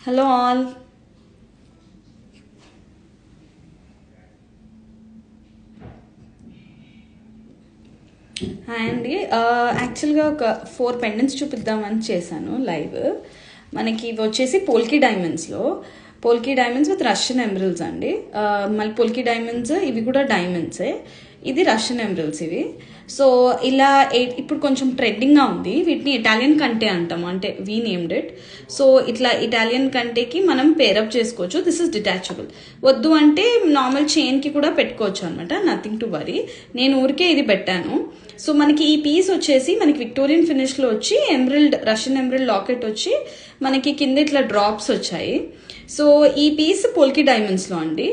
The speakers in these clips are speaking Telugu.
Hello all. హాయ్ అండి. యాక్చువల్గా ఒక 4 పెండెంట్స్ చూపిద్దామని చేశాను లైవ్. మనకి ఇవి వచ్చేసి పోల్కీ డైమండ్స్లో polki diamonds with Russian emeralds అండి. మళ్ళీ పోల్కీ డైమండ్స్ ఇవి కూడా డైమండ్సే. ఇది రష్యన్ ఎమరల్డ్స్ ఇవి. సో ఇలా ఇప్పుడు కొంచెం ట్రెండింగ్గా ఉంది. వీటిని ఇటాలియన్ కంటే అంటాము, అంటే వీ నేమ్డ్ ఇట్. సో ఇట్లా ఇటాలియన్ కంటేకి మనం పేరప్ చేసుకోవచ్చు. This is detachable. వద్దు అంటే నార్మల్ చైన్కి కూడా పెట్టుకోవచ్చు అనమాట. Nothing to worry. నేను ఊరికే ఇది పెట్టాను. సో మనకి ఈ పీస్ వచ్చేసి మనకి విక్టోరియన్ ఫినిష్లో వచ్చి ఎమరల్డ్, రష్యన్ ఎమరల్డ్ లాకెట్ వచ్చి మనకి కింద ఇట్లా డ్రాప్స్ వచ్చాయి. సో ఈ పీస్ పోల్కీ డైమండ్స్లో అండి.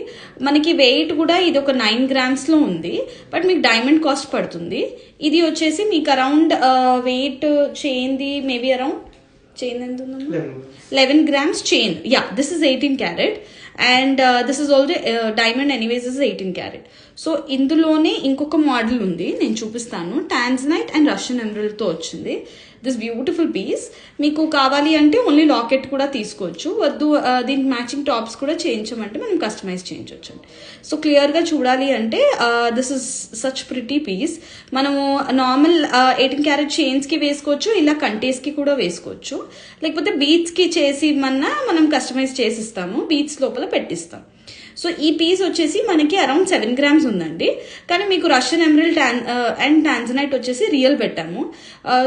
మనకి వెయిట్ కూడా ఇది ఒక 9 గ్రామ్స్లో ఉంది. బట్ మీకు డైమండ్ కాస్ట్ పడుతుంది. ఇది వచ్చేసి మీకు అరౌండ్ వెయిట్ చైన్ది మేబీ అరౌండ్ చైన్ ఎంత ఉందమ్మా, 11 grams చైన్. Yeah, this is 18 carat and this is already diamond anyways is 18 carat. So ఇందులోనే ఇంకొక మోడల్ ఉంది, నేను చూపిస్తాను. టాన్జనైట్ అండ్ రష్యన్ ఎమరల్డ్తో వచ్చింది దిస్ బ్యూటిఫుల్ పీస్. మీకు కావాలి అంటే ఓన్లీ లాకెట్ కూడా తీసుకోవచ్చు. వద్దు దీనికి మ్యాచింగ్ టాప్స్ కూడా చేయించమంటే మనం కస్టమైజ్ చేయించవచ్చు అండి. సో క్లియర్గా చూడాలి అంటే this is such pretty piece. మనము నార్మల్ 18 క్యారెట్ చైన్స్కి వేసుకోవచ్చు, ఇలా కంటేస్కి కూడా వేసుకోవచ్చు. లేకపోతే బీట్స్కి చేసి మనం కస్టమైజ్ చేసిస్తాము, బీట్స్ లోపల పెట్టిస్తాం. సో ఈ పీస్ వచ్చేసి మనకి అరౌండ్ 7 grams ఉందండి. కానీ మీకు రష్యన్ ఎమరల్డ్ అండ్ టాన్జనైట్ వచ్చేసి రియల్ పెట్టాము.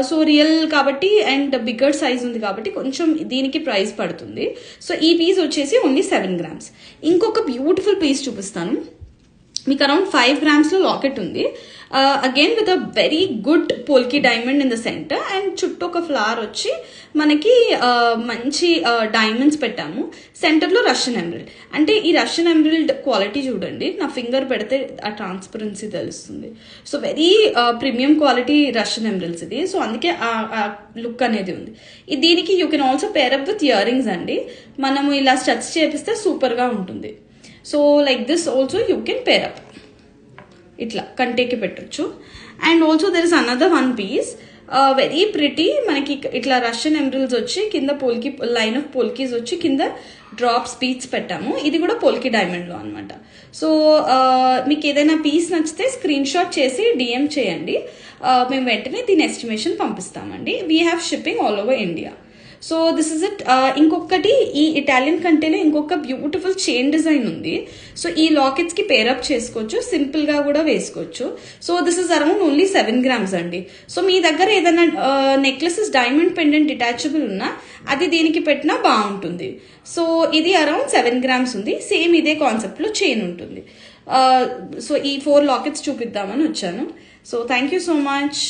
సో రియల్ కాబట్టి అండ్ బిగ్గర్ సైజ్ ఉంది కాబట్టి కొంచెం దీనికి ప్రైస్ పడుతుంది. సో ఈ పీస్ వచ్చేసి ఓన్లీ 7 grams. ఇంకొక బ్యూటిఫుల్ పీస్ చూపిస్తాను. మీకు అరౌండ్ 5 grams లాకెట్ ఉంది. Again with a very good polki diamond in the centre and చుట్టూ ఒక ఫ్లవర్ వచ్చి మనకి మంచి డైమండ్స్ పెట్టాము. సెంటర్లో రష్యన్ ఎమరల్డ్. అంటే ఈ రష్యన్ ఎమరల్డ్ క్వాలిటీ చూడండి, నా ఫింగర్ పెడితే ఆ ట్రాన్స్పరెన్సీ తెలుస్తుంది. So very premium quality Russian emeralds ఇది. సో అందుకే ఆ లుక్ అనేది ఉంది. దీనికి you can also pair up with earrings అండి. మనము ఇలా స్టడ్స్ చేపిస్తే సూపర్గా ఉంటుంది. So like this also you can pair up, ఇట్లా కంటేకి పెట్టచ్చు. And also there is another one piece very pretty. మనకి ఇట్లా రష్యన్ ఎమరల్డ్స్ వచ్చి కింద పోల్కీ లైన్ ఆఫ్ పోల్కీస్ వచ్చి కింద డ్రాప్స్ పీస్ పెట్టాము. ఇది కూడా పోల్కీ డైమండ్లో అనమాట. సో మీకు ఏదైనా పీస్ నచ్చితే స్క్రీన్ షాట్ చేసి డిఎం చేయండి. మేము వెంటనే దీని ఎస్టిమేషన్ పంపిస్తామండి. We have shipping all over India. So this is it. ఇంకొకటి ఈ ఇటాలియన్ కంటేనే ఇంకొక బ్యూటిఫుల్ చైన్ డిజైన్ ఉంది. సో ఈ లాకెట్స్కి పేరప్ చేసుకోవచ్చు, సింపుల్గా కూడా వేసుకోవచ్చు. So this is around only 7 grams అండి. సో మీ దగ్గర ఏదైనా నెక్లెసెస్ డైమండ్ పెండెంట్ డిటాచబుల్ ఉన్నా అది దీనికి పెట్టినా బాగుంటుంది. సో ఇది అరౌండ్ 7 grams ఉంది. సేమ్ ఇదే కాన్సెప్ట్లో చైన్ ఉంటుంది. సో ఈ 4 లాకెట్స్ చూపిద్దామని వచ్చాను. So thank you so much.